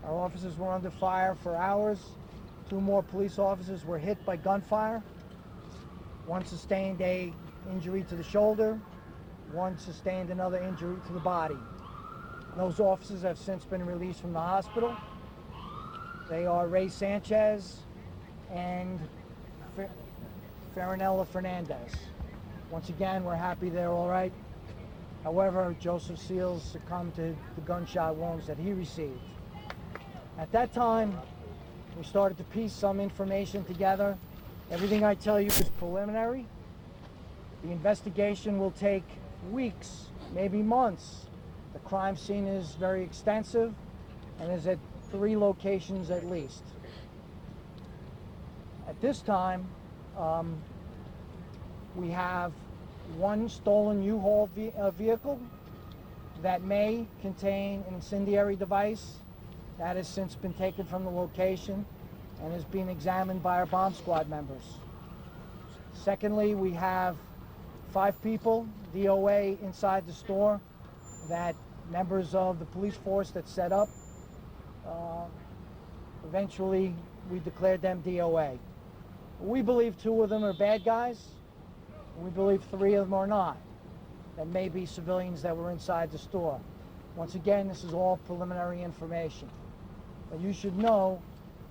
Our officers were under fire for hours. 2 more police officers were hit by gunfire. 1 sustained an injury to the shoulder. 1 sustained another injury to the body. Those officers have since been released from the hospital. They are Ray Sanchez and Farinella Fernandez. Once again, we're happy they're all right. However, Joseph Seals succumbed to the gunshot wounds that he received. At that time, we started to piece some information together. Everything I tell you is preliminary. The investigation will take weeks, maybe months. The crime scene is very extensive and is at 3 locations at least. At this time, we have 1 stolen U-Haul vehicle that may contain an incendiary device. That has since been taken from the location and is being examined by our bomb squad members. Secondly, we have 5 people, DOA, inside the store that members of the police force that set up. Eventually, we declared them DOA. We believe 2 of them are bad guys. We believe 3 of them are not. That may be civilians that were inside the store. Once again, this is all preliminary information. But you should know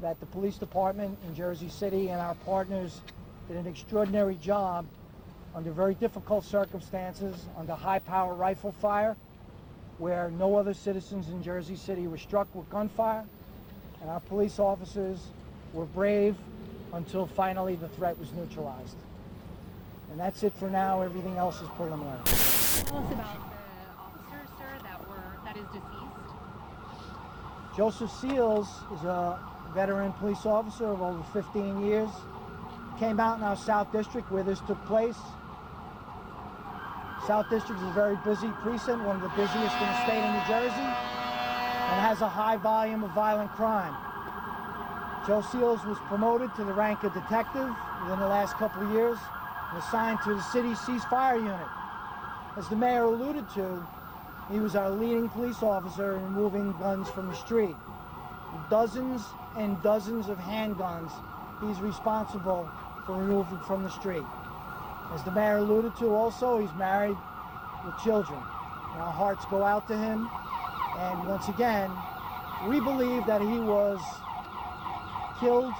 that the police department in Jersey City and our partners did an extraordinary job under very difficult circumstances, under high-power rifle fire, where no other citizens in Jersey City were struck with gunfire, and our police officers were brave until finally the threat was neutralized. And that's it for now. Everything else is preliminary. Tell us about the officers, sir, that is deceased. Joseph Seals is a veteran police officer of over 15 years. Came out in our South District where this took place. South District is a very busy precinct, one of the busiest in the state of New Jersey, and has a high volume of violent crime. Joe Seals was promoted to the rank of detective within the last couple of years and assigned to the city's ceasefire unit. As the mayor alluded to, he was our leading police officer in removing guns from the street. Dozens and dozens of handguns he's responsible for removing from the street. As the mayor alluded to also, he's married with children. And our hearts go out to him. And once again, we believe that he was killed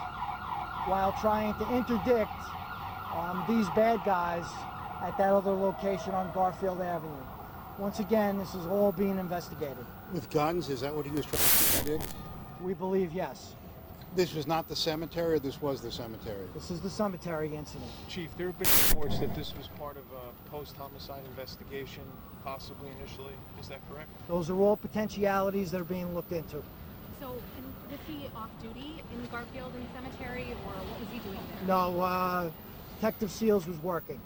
while trying to interdict these bad guys at that other location on Garfield Avenue. Once again, this is all being investigated. With guns, is that what he was trying to interdict? We believe yes. This was not the cemetery, or this was the cemetery? This is the cemetery incident. Chief, there have been reports that this was part of a post-homicide investigation, possibly initially. Is that correct? Those are all potentialities that are being looked into. So, was he off duty in Garfield in the cemetery, or what was he doing there? No, Detective Seals was working.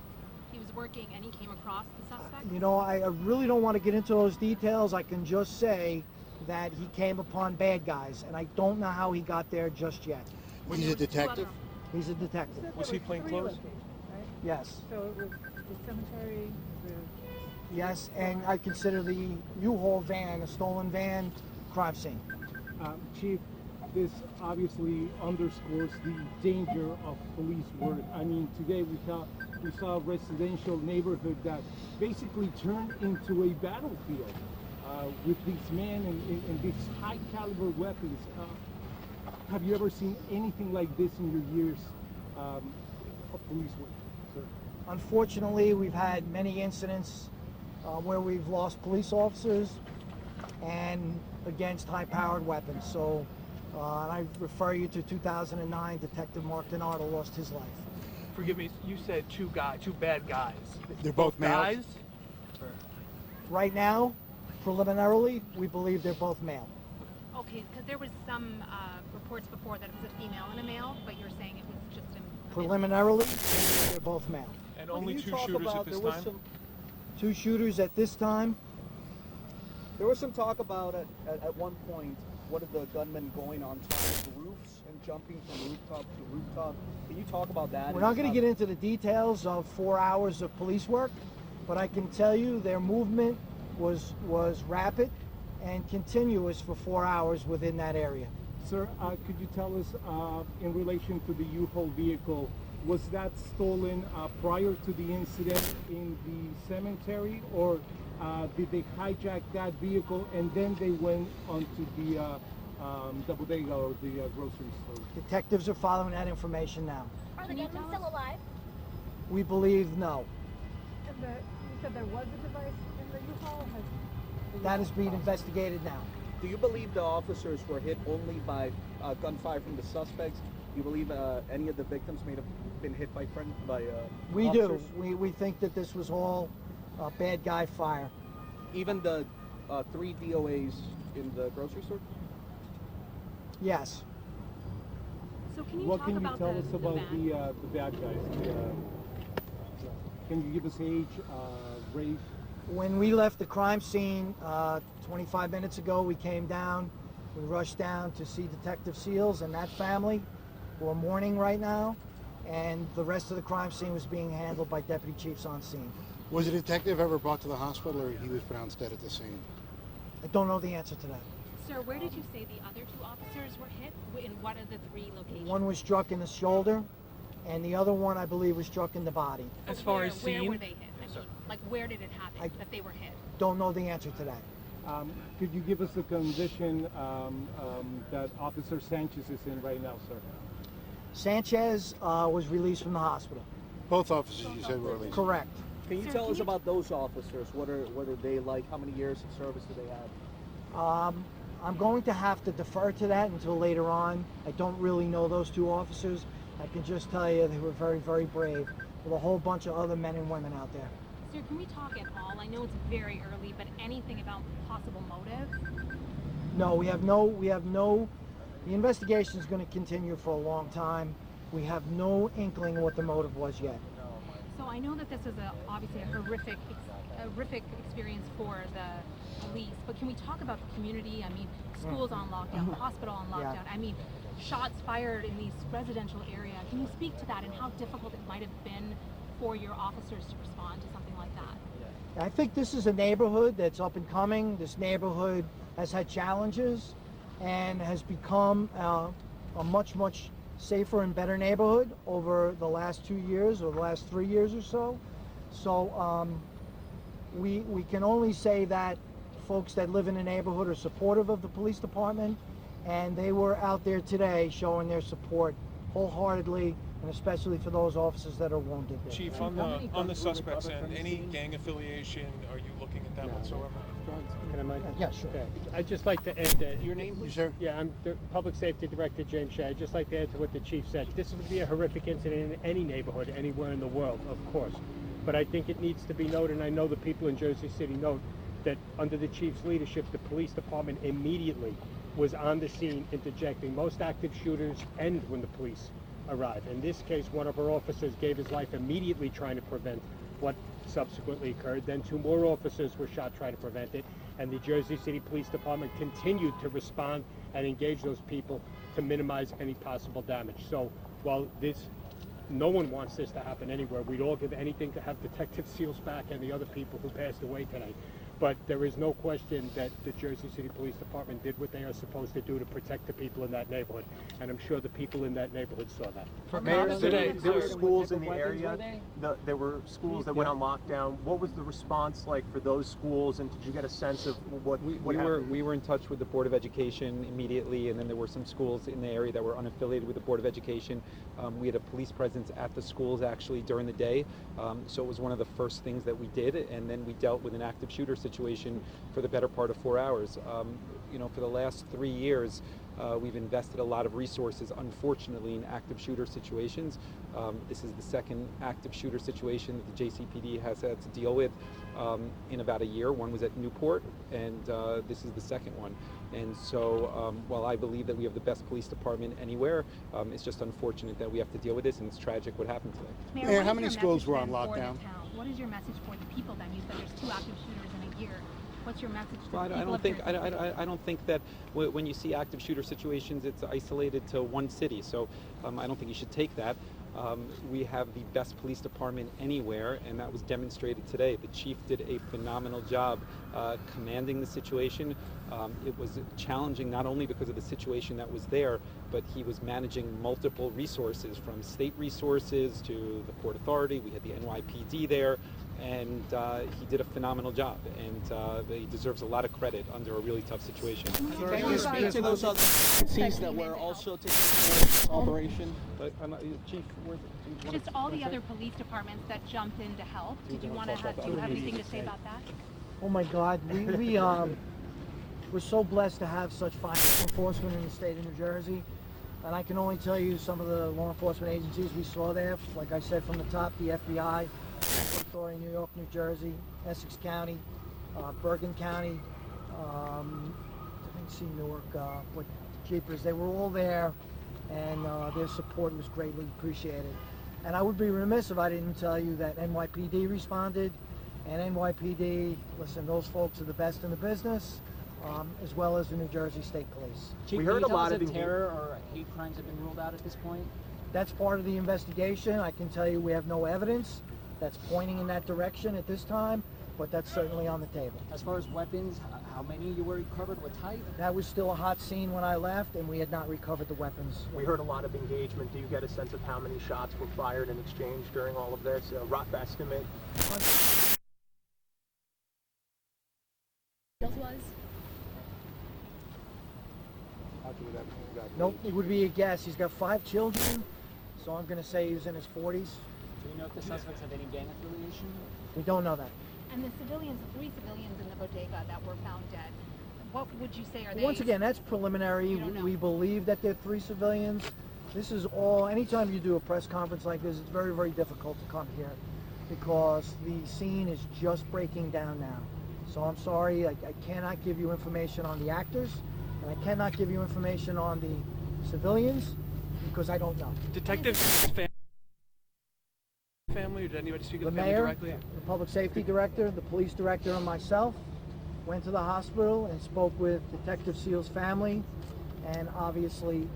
He was working and he came across the suspect? You know, I really don't want to get into those details. I can just say that he came upon bad guys, and I don't know how he got there just yet. He's a detective? He's a detective. Was he plain clothes? Right? Yes. So it was the cemetery, Yes, and I consider the U-Haul van, a stolen van, crime scene. Chief, this obviously underscores the danger of police work. I mean, today we saw a residential neighborhood that basically turned into a battlefield with these men and these high caliber weapons. Have you ever seen anything like this in your years of police work, sir? Unfortunately, we've had many incidents where we've lost police officers and against high-powered weapons. So I refer you to 2009, Detective Mark Donato lost his life. Forgive me, you said 2 bad guys. They're both males? Guys? Right now, preliminarily, we believe they're both male. Okay, because there was some reports before that it was a female and a male, but you're saying it was just a Preliminarily, they're both male. And only 2 shooters at this time? 2 shooters at this time. There was some talk about at one point, one of the gunmen going on top of roofs and jumping from rooftop to rooftop. Can you talk about that? We're not going to get into the details of 4 hours of police work, but I can tell you their movement was rapid. and continuous for 4 hours within that area. Sir, could you tell us, in relation to the U-Haul vehicle, was that stolen prior to the incident in the cemetery, or did they hijack that vehicle and then they went onto the bodega or the grocery store? Detectives are following that information now. Are the gunmen still alive? We believe no. And you said there was a device in the U-Haul? That is being investigated now. Do you believe the officers were hit only by gunfire from the suspects? Do you believe any of the victims may have been hit by We officers? do. We think that this was all bad guy fire. Even the 3 DOAs in the grocery store? Yes. So can you What talk can you about tell the, us the about van? the bad guys? Can you give us age, race? When we left the crime scene 25 minutes ago, we came down. We rushed down to see Detective Seals and that family, who are mourning right now, and the rest of the crime scene was being handled by deputy chiefs on scene. Was a detective ever brought to the hospital, or he was pronounced dead at the scene? I don't know the answer to that. Sir, where did you say the other 2 officers were hit? In what are the 3 locations? One was struck in the shoulder, and the other one, I believe, was struck in the body. But As far where, as where seeing- were they hit? I mean, like where did it happen that they were hit? Don't know the answer to that. Could you give us the condition that Officer Sanchez is in right now, sir? Sanchez was released from the hospital. Both officers you said were released. Correct. Can you Sir, tell can us you- about those officers? What are they like? How many years of service do they have? I'm going to have to defer to that until later on. I don't really know those 2 officers. I can just tell you they were very, very brave with a whole bunch of other men and women out there. Sir, can we talk at all? I know it's very early, but anything about possible motive? No, we have no, the investigation is going to continue for a long time. We have no inkling what the motive was yet. So I know that this is obviously a horrific experience for the police, but can we talk about the community? I mean, schools on lockdown, hospital on Yeah. lockdown. I mean, shots fired in these residential area. Can you speak to that and how difficult it might have been for your officers to respond to something like that? I think this is a neighborhood that's up and coming. This neighborhood has had challenges and has become a much, much safer and better neighborhood over the last 2 years or the last 3 years or so. So we can only say that folks that live in the neighborhood are supportive of the police department, and they were out there today showing their support wholeheartedly, and especially for those officers that are wounded. Chief, on the suspects end, any gang affiliation? Are you looking at that whatsoever? Yeah, sure. Okay. I'd just like to add that. Your name, You, please? sir? Yeah, I'm the Public Safety Director, James Shea. I'd just like to add to what the Chief said. This would be a horrific incident in any neighborhood, anywhere in the world, of course. But I think it needs to be noted, and I know the people in Jersey City note, that under the Chief's leadership, the police department immediately was on the scene interjecting. Most active shooters end when the police arrive. In this case, one of our officers gave his life immediately trying to prevent what subsequently occurred. Then 2 more officers were shot trying to prevent it, and the Jersey City Police Department continued to respond and engage those people to minimize any possible damage. So while no one wants this to happen anywhere, we'd all give anything to have Detective Seals back and the other people who passed away tonight. But there is no question that the Jersey City Police Department did what they are supposed to do to protect the people in that neighborhood, and I'm sure the people in that neighborhood saw that. Mayor, today, there were schools in the area. There were schools that went on lockdown. What was the response like for those schools, and did you get a sense of what happened? We were in touch with the Board of Education immediately, and then there were some schools in the area that were unaffiliated with the Board of Education. We had a police presence at the schools actually during the day, so it was one of the first things that we did, and then we dealt with an active shooter situation for the better part of 4 hours. For the last 3 years, we've invested a lot of resources, unfortunately, in active shooter situations. This is the second active shooter situation that the JCPD has had to deal with in about a year. One was at Newport, and this is the second one. And so while I believe that we have the best police department anywhere, it's just unfortunate that we have to deal with this, and it's tragic what happened today. Mayor, Mayor, what how is many your schools message were then on for the lockdown? town? What is your message for the people then? You said there's 2 active shooters in a year. What's your message to Well, the I people don't of think Jersey? I don't think that when you see active shooter situations, it's isolated to one city. So I don't think you should take that. We have the best police department anywhere, and that was demonstrated today. The chief did a phenomenal job commanding the situation. It was challenging not only because of the situation that was there, but he was managing multiple resources, from state resources to the Port Authority. We had the NYPD there, and he did a phenomenal job, and he deserves a lot of credit under a really tough situation. Can you speak to those other agencies that were also taking part in this operation? Chief, Just all the other police departments that jumped in to help. Did you want to have? Do you have anything to say about that? Oh my God, we're so blessed to have such fine enforcement in the state of New Jersey. And I can only tell you some of the law enforcement agencies we saw there. Like I said from the top, the FBI, Authority, New York, New Jersey, Essex County, Bergen County, I didn't see Newark, but Jeepers, they were all there, and their support was greatly appreciated. And I would be remiss if I didn't tell you that NYPD responded, and NYPD, listen, those folks are the best in the business, as well as the New Jersey State Police. Chief, We heard a lot if of terror or hate crimes have been ruled out at this point? That's part of the investigation. I can tell you we have no evidence that's pointing in that direction at this time, but that's certainly on the table. As far as weapons, how many you were recovered? What type? That was still a hot scene when I left, and we had not recovered the weapons. We heard a lot of engagement. Do you get a sense of how many shots were fired in exchange during all of this? A rough estimate? Was? Nope, it would be a guess. He's got 5 children, so I'm going to say he was in his 40s. Do you know if the suspects have any gang affiliation? We don't know that. And the civilians, 3 civilians in the bodega that were found dead, what would you say are they? Once again, that's preliminary. You don't know. We believe that they're 3 civilians. This is all, anytime you do a press conference like this, it's very, very difficult to come here because the scene is just breaking down now. So I'm sorry, I cannot give you information on the actors, and I cannot give you information on the civilians because I don't know. Detective family, or did anybody speak The with the family mayor, directly? the public safety director, the police director, and myself went to the hospital and spoke with Detective Seal's family, and obviously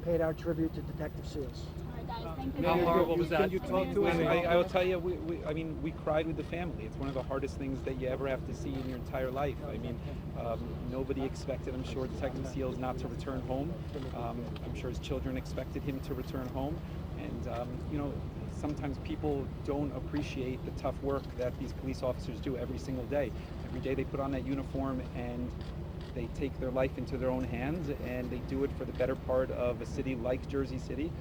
paid our tribute to Detective Seals. How horrible was that? Can you talk to us? I will tell you, we cried with the family. It's one of the hardest things that you ever have to see in your entire life. I mean, nobody expected, I'm sure, Detective Seals not to return home. I'm sure his children expected him to return home. And, you know, sometimes people don't appreciate the tough work that these police officers do every single day. Every day they put on that uniform and they take their life into their own hands, and they do it for the better part of a city like Jersey City.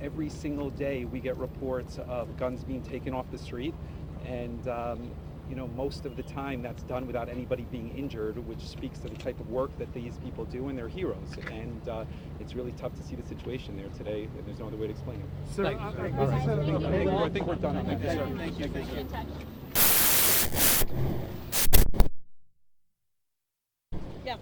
Every single day we get reports of guns being taken off the street, and you know, most of the time that's done without anybody being injured, which speaks to the type of work that these people do, and they're heroes. And it's really tough to see the situation there today, and there's no other way to explain it. Sir, I think we're done on that. Thank you. Yeah.